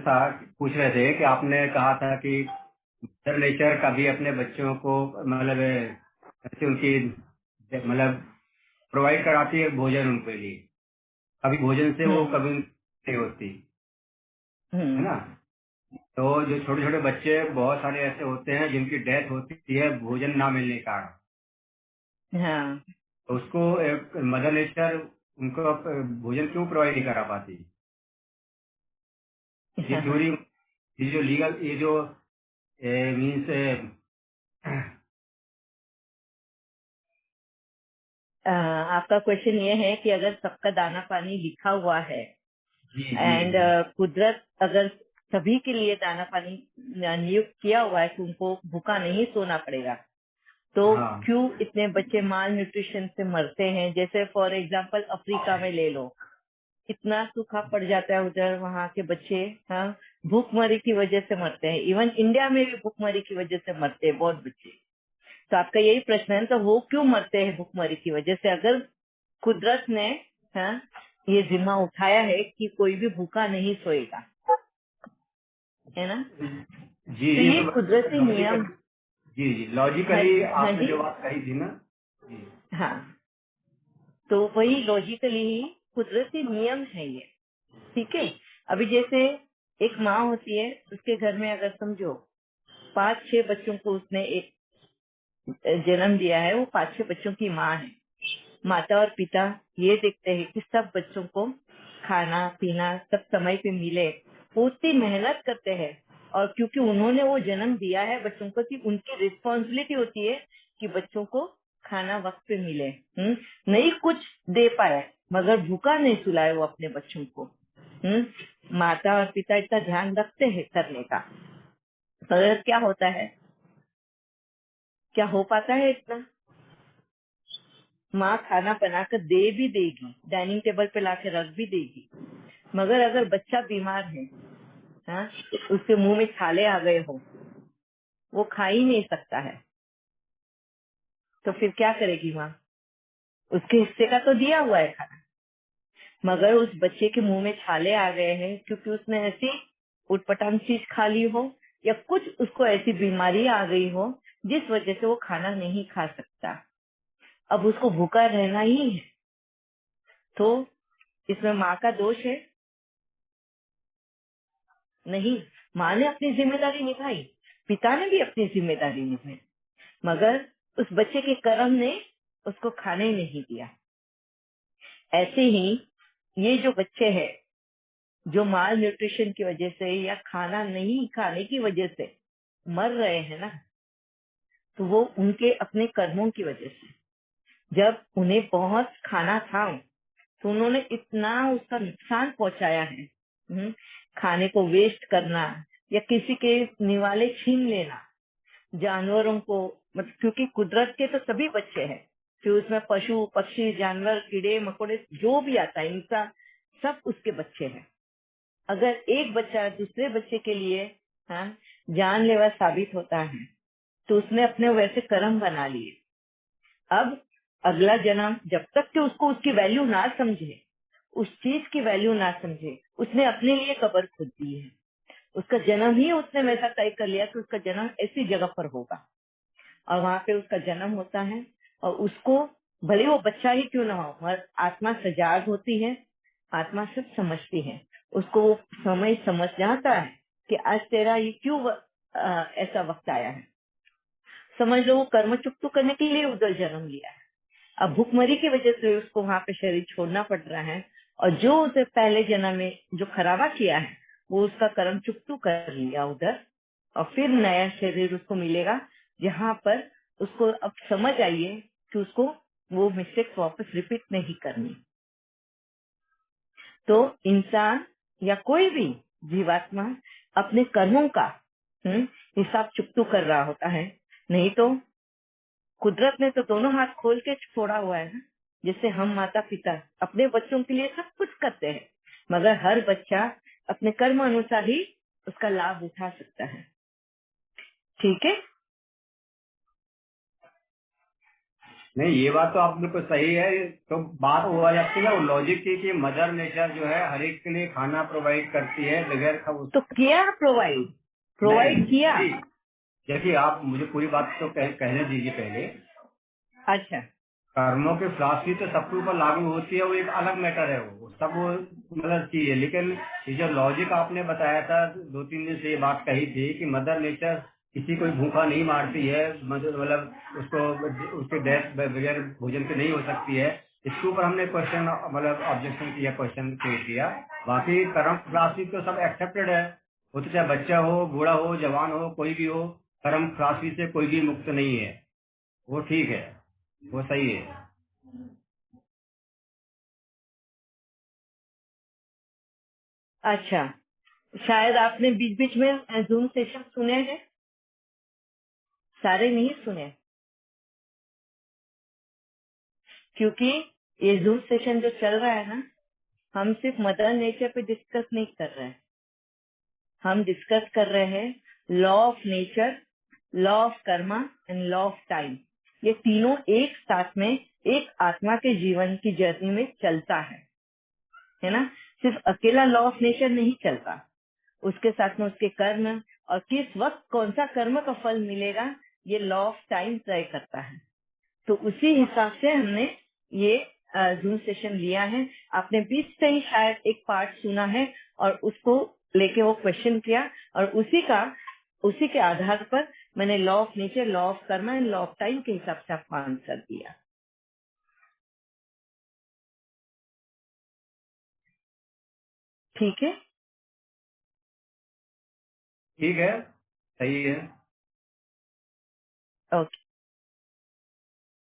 था, पूछ रहे थे कि आपने कहा था कि मदर नेचर कभी अपने बच्चों को मतलब ऐसे उनकी मतलब प्रोवाइड कराती है भोजन उनके लिए, कभी भोजन से वो हम्म। कभी नहीं होती है हम्म। ना। तो जो छोटे छोटे बच्चे बहुत सारे ऐसे होते हैं जिनकी डेथ होती है भोजन ना मिलने के कारण, हाँ। तो उसको मदर नेचर उनको भोजन क्यों प्रोवाइड नहीं करा पाती। ये थ्योरी, ये जो लीगल, ये जो मीन्स आपका क्वेश्चन ये है कि अगर सबका दाना पानी लिखा हुआ है जी जी एंड जी। कुदरत अगर सभी के लिए दाना पानी नियुक्त किया हुआ है कि उनको भूखा नहीं सोना पड़ेगा, तो हाँ क्यों इतने बच्चे माल न्यूट्रिशन से मरते हैं। जैसे फॉर एग्जांपल अफ्रीका में ले लो, इतना सूखा पड़ जाता है उधर, वहाँ के बच्चे हाँ भूखमरी की वजह से मरते हैं। इवन इंडिया में भी भूखमरी की वजह से मरते हैं बहुत बच्चे। तो आपका यही प्रश्न है, तो वो क्यों मरते हैं भूखमरी की वजह से, अगर कुदरत ने हाँ ये जिम्मा उठाया है कि कोई भी भूखा नहीं सोएगा, है ना। जी तो जी। ये तो कुदरती लॉजिकल, नियम। जी जी, हाँ लॉजिकली हाँ आपने जी। जो बात कही थी ना। जी हाँ, तो वही लॉजिकली ही कुदरती नियम है ये। ठीक है। अभी जैसे एक माँ होती है, उसके घर में अगर समझो 5-6 बच्चों को उसने एक जन्म दिया है, वो 5-6 बच्चों की माँ है। माता और पिता ये देखते हैं कि सब बच्चों को खाना पीना सब समय पे मिले, वो उतनी मेहनत करते हैं। और क्योंकि उन्होंने वो जन्म दिया है बच्चों को, कि उनकी रिस्पॉन्सिबिलिटी होती है कि बच्चों को खाना वक्त पे मिले। नहीं कुछ दे पाए मगर भूखा नहीं सुलाए वो अपने बच्चों को। माता और पिता इतना ध्यान रखते हैं करने का, मगर क्या होता है, क्या हो पाता है इतना। माँ खाना बनाकर दे भी देगी, डाइनिंग टेबल पे लाके रख भी देगी, मगर अगर बच्चा बीमार है, हाँ, उसके मुंह में छाले आ गए हो, वो खा ही नहीं सकता है, तो फिर क्या करेगी माँ। उसके हिस्से का तो दिया हुआ है खाना, मगर उस बच्चे के मुंह में छाले आ गए हैं क्योंकि उसने ऐसी उटपटांग चीज खा ली हो, या कुछ उसको ऐसी बीमारी आ गई हो जिस वजह से वो खाना नहीं खा सकता। अब उसको भूखा रहना ही है, तो इसमें माँ का दोष है नहीं। माँ ने अपनी जिम्मेदारी निभाई, पिता ने भी अपनी जिम्मेदारी निभाई, मगर उस बच्चे के कर्म ने उसको खाने नहीं दिया। ऐसे ही ये जो बच्चे हैं जो माल न्यूट्रिशन की वजह से या खाना नहीं खाने की वजह से मर रहे हैं ना, तो वो उनके अपने कर्मों की वजह से। जब उन्हें बहुत खाना था तो उन्होंने इतना उसका नुकसान पहुंचाया है। खाने को वेस्ट करना या किसी के निवाले छीन लेना, जानवरों को, मतलब क्योंकि कुदरत के तो सभी बच्चे हैं, फिर उसमें पशु पक्षी जानवर कीड़े मकोड़े जो भी आता है इंसान, सब उसके बच्चे हैं। अगर एक बच्चा दूसरे बच्चे के लिए हाँ जानलेवा साबित होता है, तो उसने अपने वैसे कर्म बना लिए। अब अगला जन्म जब तक कि उसको उसकी वैल्यू ना समझे, उस चीज की वैल्यू ना समझे, उसने अपने लिए कब्र खोद दी है। उसका जन्म ही उसने वैसा तय कर लिया कि उसका जन्म ऐसी जगह पर होगा, और वहां पे उसका जन्म होता है। और उसको भले वो बच्चा ही क्यों ना हो, मगर आत्मा सजाग होती है, आत्मा सब समझती है। उसको वो समय समझ जाता है कि आज तेरा ये क्यों ऐसा वक्त आया है। समझ लो वो कर्म चुकतू करने के लिए उधर जन्म लिया है, अब भूखमरी की वजह से उसको वहां पे शरीर छोड़ना पड़ रहा है। और जो उसे पहले जन्म में जो खराबा किया है वो उसका कर्म चुकतू कर लिया उधर, और फिर नया शरीर उसको मिलेगा जहाँ पर उसको अब समझ आइए कि उसको वो मिस्टेक वापस रिपीट नहीं करनी। तो इंसान या कोई भी जीवात्मा अपने कर्मों का हिसाब चुकतू कर रहा होता है। नहीं तो कुदरत ने तो दोनों हाथ खोल के छोड़ा हुआ है ना। जैसे हम माता पिता अपने बच्चों के लिए सब कुछ करते हैं, मगर हर बच्चा अपने कर्म अनुसार ही उसका लाभ उठा सकता है। ठीक है। नहीं, ये बात तो आप बिल्कुल सही है। तो बात वो आ जाती है वो लॉजिक की कि मदर नेचर जो है हर एक के लिए खाना प्रोवाइड करती है बगैर तो किया प्रोवाइड नहीं किया। नहीं, देखिए आप मुझे पूरी बात तो कहने दीजिए पहले। अच्छा। कर्मों की फिलॉसफी तो सबके ऊपर लागू होती है, वो एक अलग मैटर है, वो सब वो मतलब चीज है। लेकिन ये जो लॉजिक आपने बताया था 2-3 दिन से, ये बात कही थी कि मदर नेचर किसी को भूखा नहीं मारती है, मतलब उसको उसके डेथ बगैर भोजन के नहीं हो सकती है। इसके ऊपर हमने क्वेश्चन मतलब ऑब्जेक्शन किया, क्वेश्चन क्रिएट किया। बाकी कर्म फिलॉसफी तो सब एक्सेप्टेड है। वो तो चाहे बच्चा हो, बूढ़ा हो, जवान हो, कोई भी हो, कर्म फिलॉसफी से कोई भी मुक्त नहीं है। वो ठीक है, वो सही है। अच्छा, शायद आपने बीच बीच में जूम सेशन सुने हैं, सारे नहीं सुने, क्योंकि ये जूम सेशन जो चल रहा है ना, हम सिर्फ मदर नेचर पे डिस्कस नहीं कर रहे हैं, हम डिस्कस कर रहे हैं law of nature, law of Karma and law of time. ये तीनों एक साथ में एक आत्मा के जीवन की जर्नी में चलता है ना। सिर्फ अकेला लॉ ऑफ नेचर नहीं चलता, उसके साथ में उसके कर्म, और किस वक्त कौन सा कर्म का फल मिलेगा ये लॉ ऑफ टाइम तय करता है। तो उसी हिसाब से हमने ये जूम सेशन लिया है। आपने बीच से ही शायद एक पार्ट सुना है और उसको लेके वो क्वेश्चन किया, और उसी के आधार पर मैंने law of nature, law of Karma and law of time के हिसाब से आपको आंसर दिया। ठीक है। ठीक है, सही है। ओके।